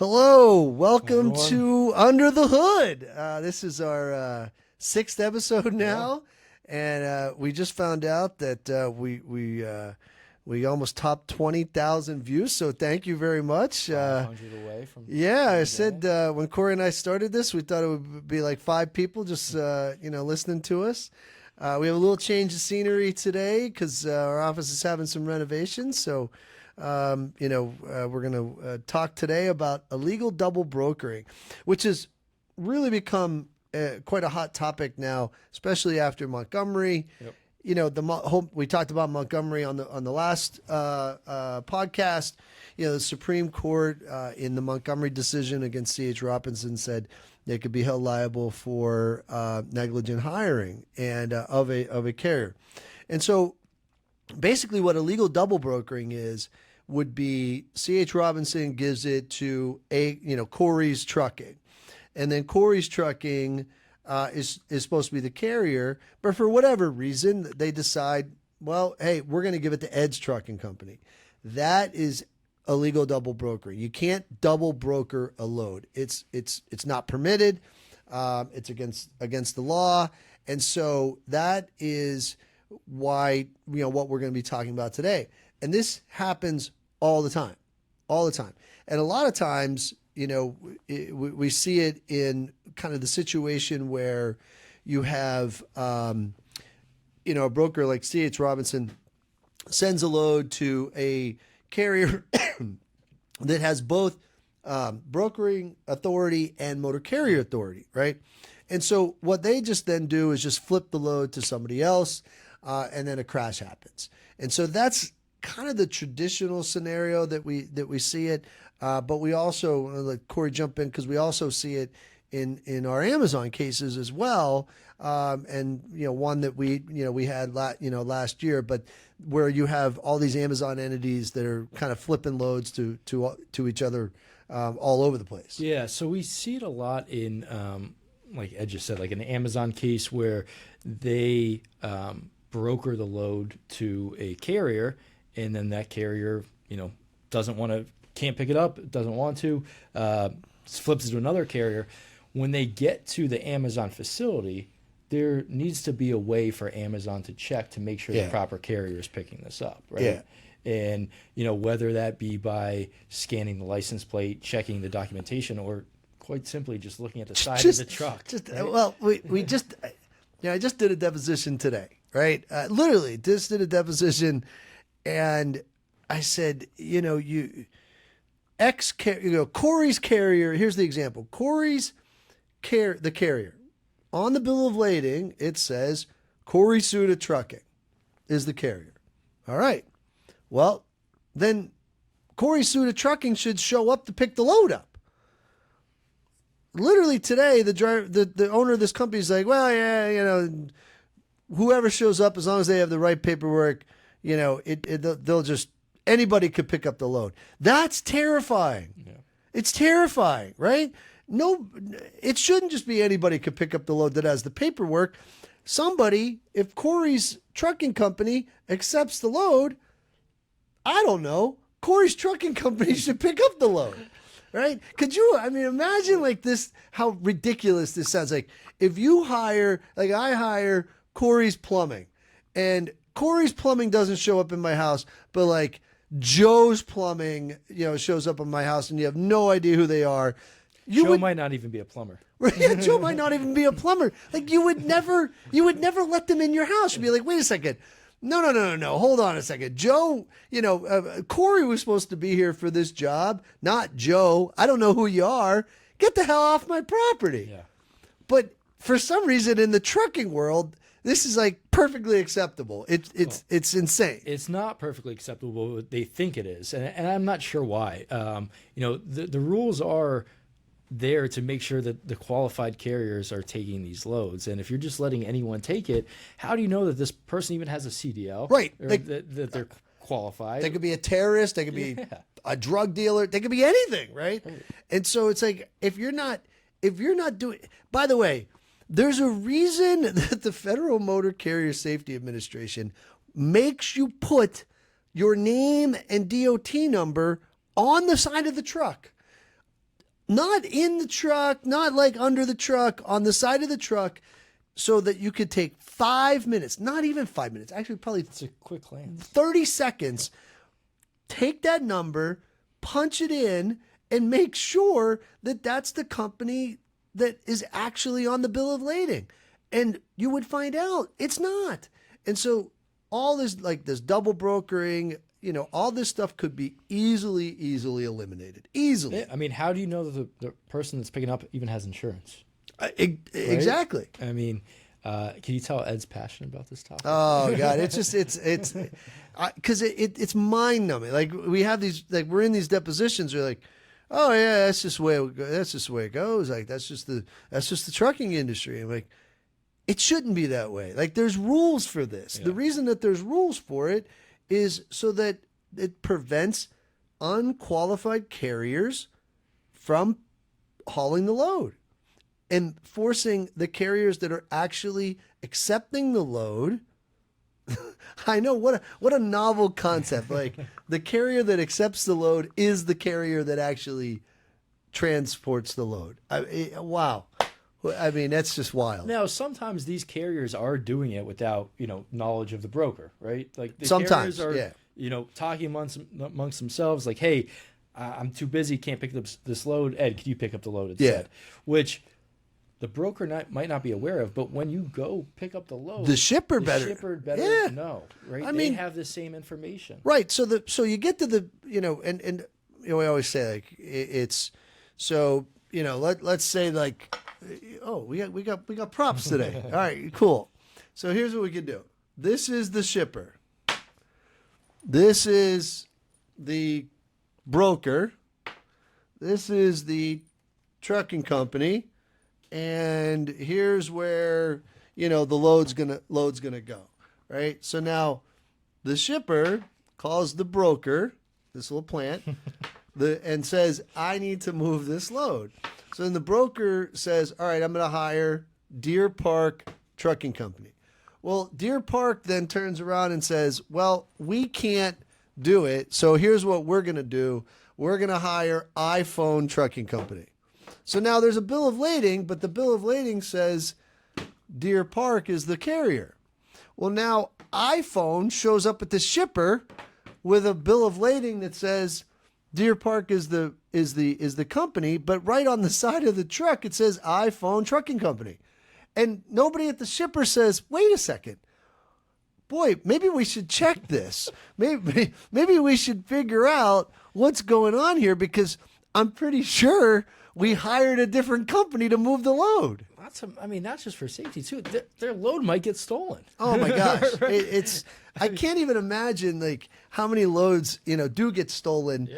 Hello, welcome Everyone. to Under the Hood. This is our sixth episode now, and we just found out that we almost topped 20,000 views. So thank you very much. 500 away from. Yeah, I said when Corey and I started this, we thought it would be like 5 people just listening to us. We have a little change of scenery today because our office is having some renovations. So. We're going to talk today about illegal double brokering, which has really become quite a hot topic now, especially after Montgomery. Yep. You know, we talked about Montgomery on the last podcast. You know, the Supreme Court in the Montgomery decision against C.H. Robinson said they could be held liable for negligent hiring and of a carrier, and so. Basically, what illegal double brokering would be C.H. Robinson gives it to Corey's Trucking, and then Corey's Trucking is supposed to be the carrier, but for whatever reason they decide, well, hey, we're going to give it to Ed's Trucking Company. That is illegal double brokering. You can't double broker a load. It's not permitted. It's against the law, and so that is why, what we're going to be talking about today. And this happens all the time. And a lot of times, we see it in kind of the situation where you have, a broker like C.H. Robinson sends a load to a carrier that has both brokering authority and motor carrier authority, right? And so what they just then do is just flip the load to somebody else. And then a crash happens. And so that's kind of the traditional scenario that we see it. But we also, let Corey jump in, because we also see it in our Amazon cases as well. And, one that we had last year, but where you have all these Amazon entities that are kind of flipping loads to each other all over the place. Yeah, so we see it a lot in, like Ed just said, like an Amazon case where they broker the load to a carrier, and then that carrier, can't pick it up, doesn't want to, flips it to another carrier. When they get to the Amazon facility, there needs to be a way for Amazon to check to make sure the proper carrier is picking this up, right? Yeah. And, whether that be by scanning the license plate, checking the documentation, or quite simply just looking at the side of the truck. Right? Well, we just, I just did a deposition today. Right. Literally just did a deposition, and I said, Corey's carrier. Here's the example. Corey's the carrier on the bill of lading. It says Corey Suda Trucking is the carrier. All right. Well, then Corey Suda Trucking should show up to pick the load up. Literally today, the owner of this company is like, well, yeah, whoever shows up, as long as they have the right paperwork, they'll just, anybody could pick up the load. That's terrifying. Yeah. It's terrifying, right? No, it shouldn't just be anybody could pick up the load that has the paperwork. Somebody, if Corey's Trucking Company accepts the load, I don't know, Corey's Trucking Company should pick up the load. Right? Could you, imagine like this, how ridiculous this sounds. Like if you I hire Corey's Plumbing, and Corey's Plumbing doesn't show up in my house, but like Joe's Plumbing, shows up in my house, and you have no idea who they are. Joe might not even be a plumber. Right? Joe might not even be a plumber. Like you would never let them in your house. You'd be like, wait a second. No. Hold on a second. Joe, Corey was supposed to be here for this job, not Joe. I don't know who you are. Get the hell off my property. Yeah. But for some reason in the trucking world, this is like perfectly acceptable. It's insane. It's not perfectly acceptable, but they think it is. And I'm not sure why. The rules are there to make sure that the qualified carriers are taking these loads. And if you're just letting anyone take it, how do you know that this person even has a CDL? Right. Or that they're qualified? They could be a terrorist. They could be a drug dealer. They could be anything, right? And so it's like, if you're not doing, by the way, there's a reason that the Federal Motor Carrier Safety Administration makes you put your name and DOT number on the side of the truck. Not in the truck, not like under the truck, on the side of the truck, so that you could take 5 minutes, not even 5 minutes, actually probably It's a quick glance. 30 seconds, take that number, punch it in, and make sure that that's the company that is actually on the bill of lading. And you would find out it's not. And so all this, like this double brokering, all this stuff could be easily eliminated. Easily. Yeah, I mean, how do you know that the person that's picking up even has insurance? Exactly. I mean, can you tell Ed's passionate about this topic? Oh God, it's because it's mind numbing. Like we have these, like we're in these depositions. We're like, oh yeah, that's just the way it goes. Like that's just the trucking industry. I'm like, it shouldn't be that way. Like there's rules for this. Yeah. The reason that there's rules for it is so that it prevents unqualified carriers from hauling the load and forcing the carriers that are actually accepting the load. I know what a novel concept. Like the carrier that accepts the load is the carrier that actually transports the load. Wow. I mean, that's just wild. Now, sometimes these carriers are doing it without, knowledge of the broker, right? Like the Sometimes, carriers are, talking amongst themselves, like, hey, I'm too busy, can't pick up this load. Ed, can you pick up the load instead? Yeah. Which the broker might not be aware of, but when you go pick up the load, The shipper better know, right? I they mean, have the same information. Right. So you get to the, and we always say like it's so, let's say like, oh, we got props today. All right, cool. So here's what we could do. This is the shipper. This is the broker. This is the trucking company. And here's where, the load's gonna go. Right? So now the shipper calls the broker, this little plant, and says, I need to move this load. So then the broker says, all right, I'm going to hire Deer Park Trucking Company. Well, Deer Park then turns around and says, well, we can't do it. So here's what we're going to do. We're going to hire iPhone Trucking Company. So now there's a bill of lading, but the bill of lading says Deer Park is the carrier. Well, now iPhone shows up at the shipper with a bill of lading that says Deer Park is the company, but right on the side of the truck it says iPhone Trucking Company. And nobody at the shipper says, wait a second. Boy, maybe we should check this. Maybe we should figure out what's going on here, because I'm pretty sure we hired a different company to move the load. Not just for safety too. Their load might get stolen. Oh my gosh. Right? I can't even imagine like how many loads, do get stolen,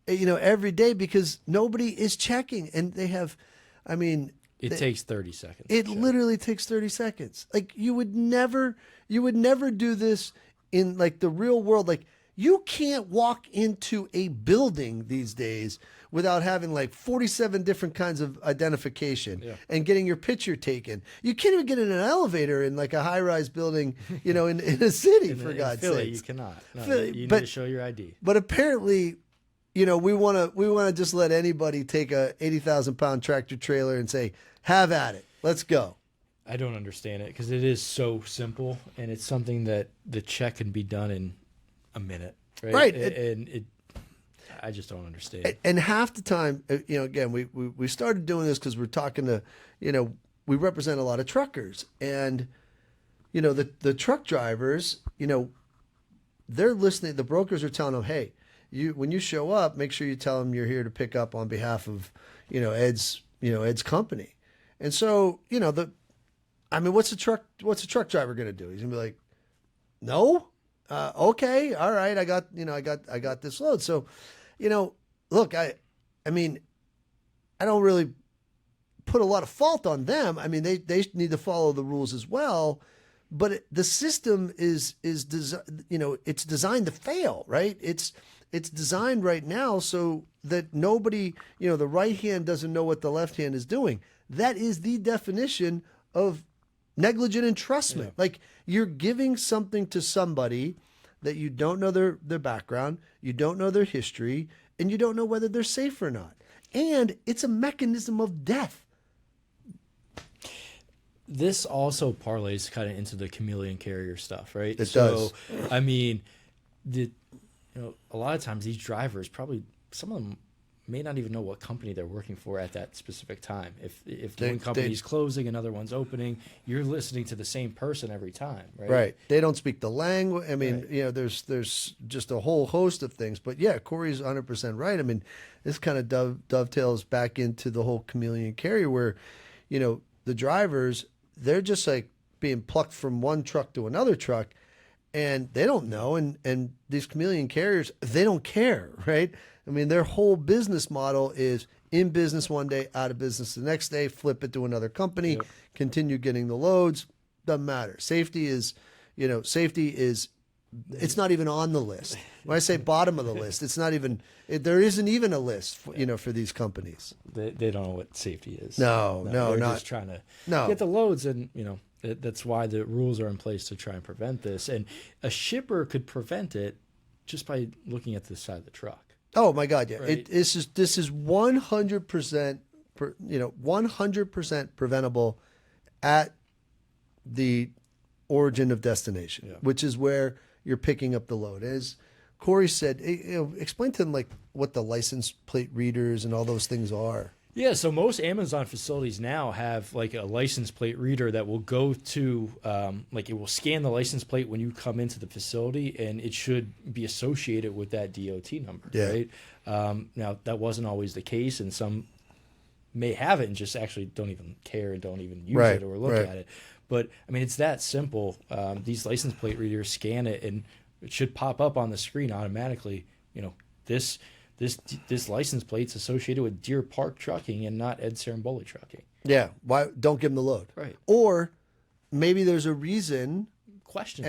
every day, because nobody is checking, and they have, it takes 30 seconds. It literally takes 30 seconds. Like you would never do this in like the real world. Like you can't walk into a building these days without having like 47 different kinds of identification and getting your picture taken. You can't even get in an elevator in like a high-rise building, in a city, for God's sake. Philly, you cannot. No, you need to show your ID. But apparently, we want to just let anybody take a 80,000-pound tractor trailer and say, have at it. Let's go. I don't understand it, because it is so simple, and it's something that the check can be done in a minute. Right. I just don't understand it. And half the time, again, we started doing this because we're talking to, we represent a lot of truckers, and, the truck drivers, they're listening. The brokers are telling them, hey, when you show up, make sure you tell them you're here to pick up on behalf of, Ed's company. And so, what's a truck driver going to do? He's going to be like, no, okay, all right, I got this load. So, look, I don't really put a lot of fault on them. They need to follow the rules as well, but the system is it's designed to fail, right? It's designed right now so that nobody, the right hand doesn't know what the left hand is doing. That is the definition of negligent entrustment. Yeah. Like you're giving something to somebody that you don't know their background, you don't know their history, and you don't know whether they're safe or not. and it's a mechanism of death. This also parlays kind of into the chameleon carrier stuff, right? It does. I mean, a lot of times these drivers probably, some of them may not even know what company they're working for at that specific time. If one company's closing, another one's opening, you're listening to the same person every time, right? Right. They don't speak the language. I mean, there's just a whole host of things. But yeah, Corey's 100% right. I mean, this kind of dovetails back into the whole chameleon carrier where, the drivers, they're just like being plucked from one truck to another truck, and they don't know. And these chameleon carriers, they don't care, right? I mean, their whole business model is in business one day, out of business the next day, flip it to another company, continue getting the loads. Doesn't matter. Safety is, it's not even on the list. When I say bottom of the list, it's not even, there isn't even a list, for these companies. They don't know what safety is. No, they're not just trying to get the loads, and that's why the rules are in place to try and prevent this. And a shipper could prevent it just by looking at the side of the truck. Oh my God! Yeah, Right. This is 100%, 100% preventable at the origin of destination, which is where you're picking up the load. As Corey said, explain to them like what the license plate readers and all those things are. Yeah, so most Amazon facilities now have like a license plate reader that will go to, it will scan the license plate when you come into the facility, and it should be associated with that DOT number, right? Now, that wasn't always the case, and some may have it and just actually don't even care and don't even use it or look at it. But, I mean, it's that simple. These license plate readers scan it, and it should pop up on the screen automatically, this license plate's associated with Deer Park Trucking and not Ed Ciarimboli Trucking. Yeah, why don't give them the load? Right. Or maybe there's a reason. Let's question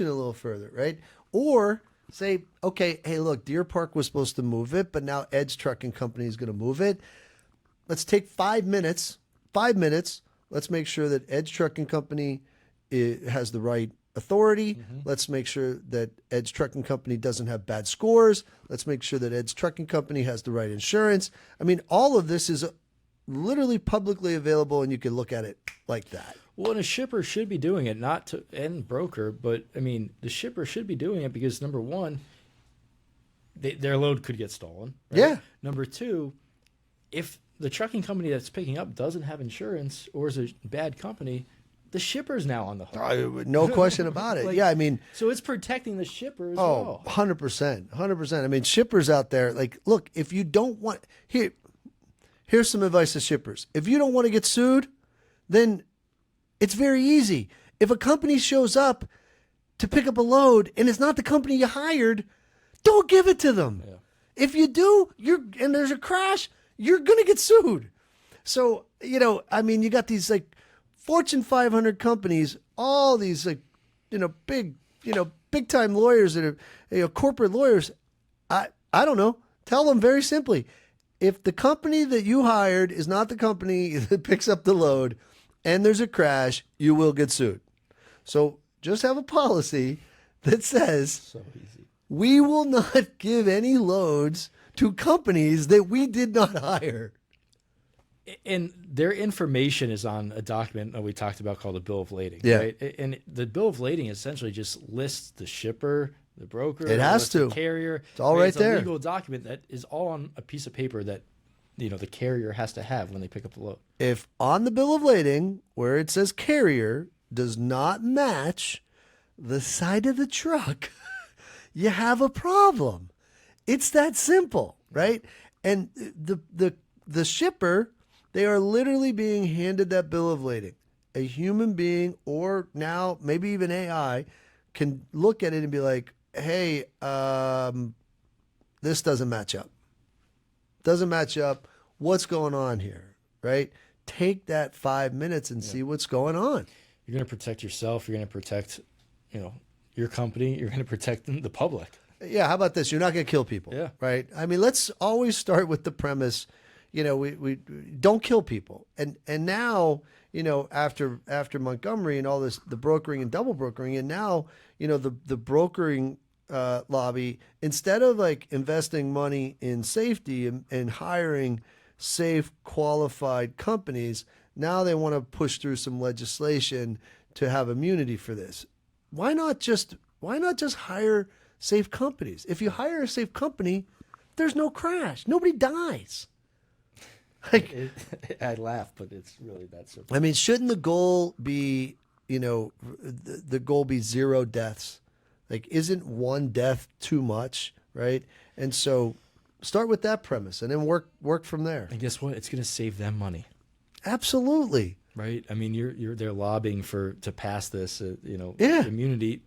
it a little further, right? Or say, okay, hey, look, Deer Park was supposed to move it, but now Ed's Trucking Company is going to move it. Let's take 5 minutes. 5 minutes. Let's make sure that Ed's Trucking Company has the right authority. Let's make sure that Ed's Trucking Company doesn't have bad scores. Let's make sure that Ed's Trucking Company has the right insurance. I mean, all of this is literally publicly available, and you can look at it like that. Well, and a shipper should be doing it, not to end broker, but I mean, the shipper should be doing it because number one, their load could get stolen. Right? Yeah. Number two, if the trucking company that's picking up doesn't have insurance or is a bad company, the shipper's now on the hook. No question about it. I mean, so it's protecting the shipper as well. 100%. 100%. I mean, shippers out there, like, look, if you don't want, here's some advice to shippers. If you don't want to get sued, then it's very easy. If a company shows up to pick up a load and it's not the company you hired, don't give it to them. Yeah. If you do, and there's a crash, you're going to get sued. So, I mean, you got these like Fortune 500 companies, all these like, big time lawyers that are, corporate lawyers. I don't know. Tell them very simply, if the company that you hired is not the company that picks up the load and there's a crash, you will get sued. So just have a policy that says, so easy. We will not give any loads to companies that we did not hire. And their information is on a document that we talked about called the Bill of Lading, right? And the Bill of Lading essentially just lists the shipper, the broker, the carrier. It's all right there. It's a legal document that is all on a piece of paper that the carrier has to have when they pick up the load. If on the Bill of Lading, where it says carrier, does not match the side of the truck, you have a problem. It's that simple, right? And the shipper, they are literally being handed that Bill of Lading. A human being, or now maybe even AI, can look at it and be like, hey, this doesn't match up. Doesn't match up. What's going on here, right? Take that 5 minutes and see what's going on. You're going to protect yourself. You're going to protect, your company. You're going to protect the public. Yeah, how about this? You're not going to kill people, right? I mean, let's always start with the premise, we don't kill people. And now, after Montgomery and all this, the brokering and double brokering, and now, the brokering lobby, instead of like investing money in safety and hiring safe, qualified companies, now they want to push through some legislation to have immunity for this. Why not just hire safe companies? If you hire a safe company, there's no crash. Nobody dies. Like, I laugh, but it's really that simple. I mean, shouldn't the goal be, the goal be 0 deaths? Like, isn't 1 death too much, right? And so start with that premise and then work from there. And guess what? It's going to save them money. Absolutely. Right? I mean, they're lobbying to pass this, Yeah. immunity.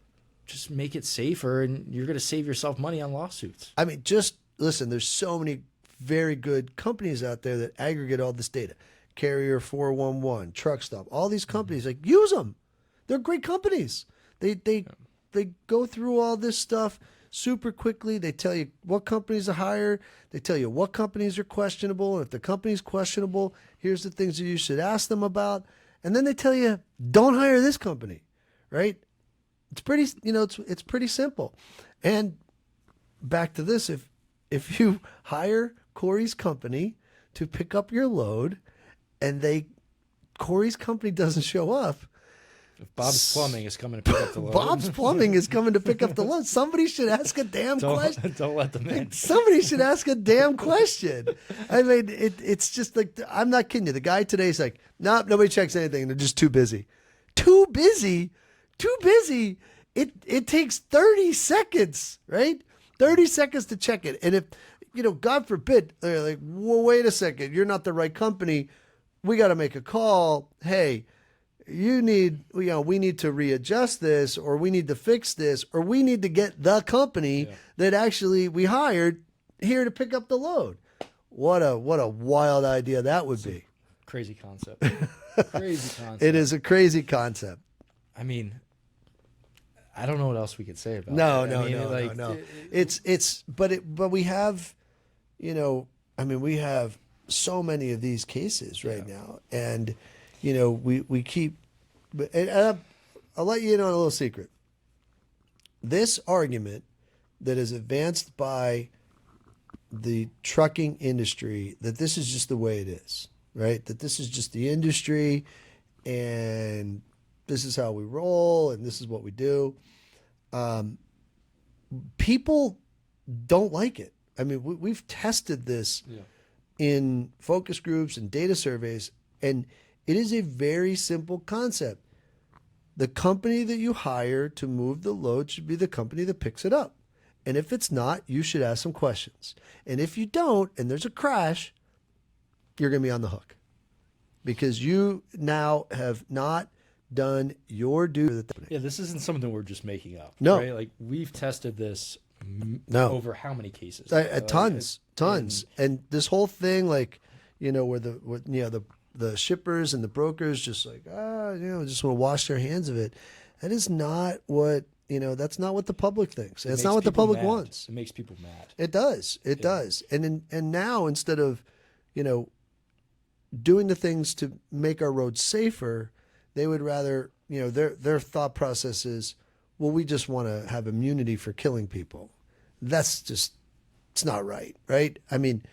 Just make it safer, and you're going to save yourself money on lawsuits. I mean, just listen, there's so many very good companies out there that aggregate all this data. Carrier 411, Truck Stop, all these companies, like, use them. They're great companies. They go through all this stuff super quickly. They tell you what companies to hire. They tell you what companies are questionable. And if the company's questionable, here's the things that you should ask them about. And then they tell you, don't hire this company, right? It's pretty, it's pretty simple. And back to this, if you hire Corey's company to pick up your load and Corey's company doesn't show up, if Bob's Plumbing is coming to pick up the load. Bob's Plumbing is coming to pick up the load. Somebody should ask a damn question. Don't let them in. Somebody should ask a damn question. I mean, it's just like, I'm not kidding you. The guy today's like, nope, nobody checks anything. They're just too busy. Too busy? Too busy? It takes 30 seconds, right? 30 seconds to check it. And if, God forbid, they're like, well, wait a second, you're not the right company. We got to make a call. Hey, we need to readjust this, or we need to fix this, or we need to get the company that actually we hired here to pick up the load. What a wild idea that would be. Crazy concept. Crazy concept. It is a crazy concept. I mean, I don't know what else we could say about it. No. But we have, we have so many of these cases right now, and we keep. And I'll let you in on a little secret. This argument that is advanced by the trucking industry, that this is just the way it is, right? That this is just the industry, and this is how we roll, and this is what we do. People don't like it. I mean, we've tested this in focus groups and data surveys, and it is a very simple concept. The company that you hire to move the load should be the company that picks it up. And if it's not, you should ask some questions. And if you don't, and there's a crash, you're going to be on the hook, because you now have not done your due. Yeah, this isn't something we're just making up. No. Right? Like, we've tested this over how many cases? Tons. And this whole thing, like, where the shippers and the brokers just like, just want to wash their hands of it. That is not what, that's not what the public thinks. It's not what the public wants. It makes people mad. It does. It does. And now, instead of, doing the things to make our roads safer, they would rather, their thought process is, well, we just want to have immunity for killing people. That's just, it's not right. Right. I mean,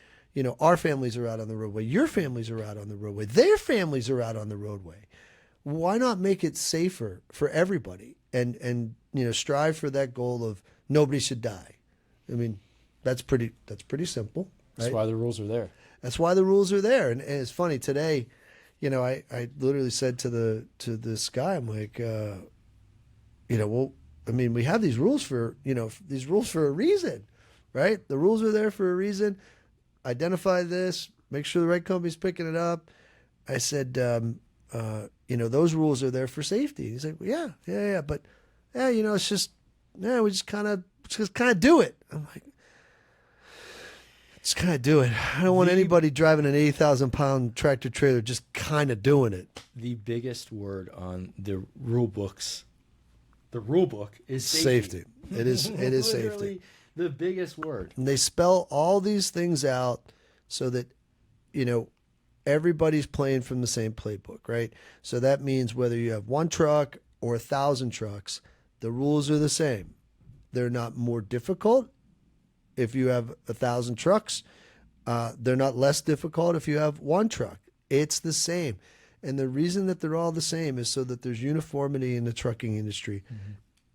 our families are out on the roadway. Your families are out on the roadway. Their families are out on the roadway. Why not make it safer for everybody and strive for that goal of nobody should die? I mean, that's pretty simple. Right? That's why the rules are there. That's why the rules are there. And it's funny today, I literally said to this guy, I'm like, well, I mean, we have these rules for a reason, right? The rules are there for a reason. Identify this, make sure the right company's picking it up. I said, those rules are there for safety. He's like, well, yeah, but it's just, we just kind of do it. I'm like, just kind of do it. I don't want anybody driving an 80,000-pound tractor trailer just kind of doing it. The biggest word on the rule books, the rule book is safety. It is safety. The biggest word. And they spell all these things out so that, everybody's playing from the same playbook, right? So that means whether you have one truck or 1,000 trucks, the rules are the same. They're not more difficult if you have 1,000 trucks. They're not less difficult if you have one truck. It's the same. And the reason that they're all the same is so that there's uniformity in the trucking industry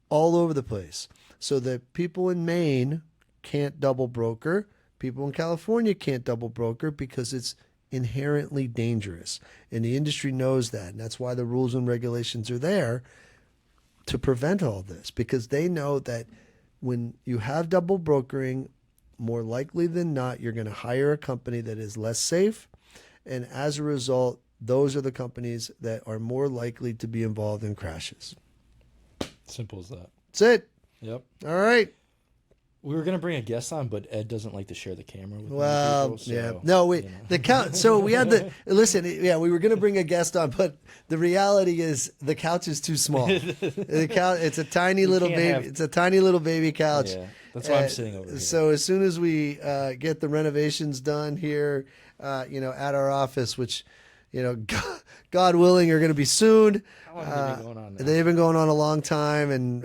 all over the place. So that people in Maine can't double broker. People in California can't double broker because it's inherently dangerous. And the industry knows that. And that's why the rules and regulations are there to prevent all this. Because they know that when you have double brokering, more likely than not, you're going to hire a company that is less safe. And as a result, those are the companies that are more likely to be involved in crashes. Simple as that. That's it. Yep. All right. We were gonna bring a guest on, but Ed doesn't like to share the camera with Well, people, so, yeah. No, we you know. the couch. So we had the listen. Yeah, we were going to bring a guest on, but the reality is the couch is too small. The couch. It's a tiny little baby. It's a tiny little baby couch. Yeah, that's why I'm sitting over here. So as soon as we get the renovations done here, at our office, which, God willing, are going to be soon. How long have they been going on now? They've been going on a long time, and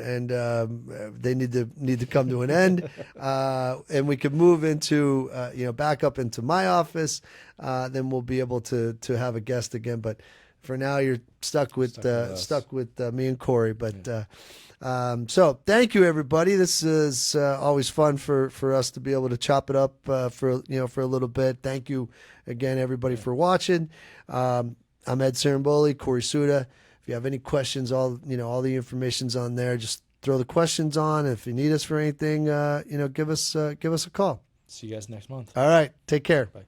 they need to come to an end. And we could move into back up into my office. Then we'll be able to have a guest again. But for now, you're stuck with me and Corey. But so thank you, everybody. This is always fun for us to be able to chop it up for a little bit. Thank you again, everybody, for watching. I'm Ed Ciarimboli, Corey Suda. If you have any questions, all the information's on there. Just throw the questions on. If you need us for anything, give us a call. See you guys next month. All right. Take care. Bye.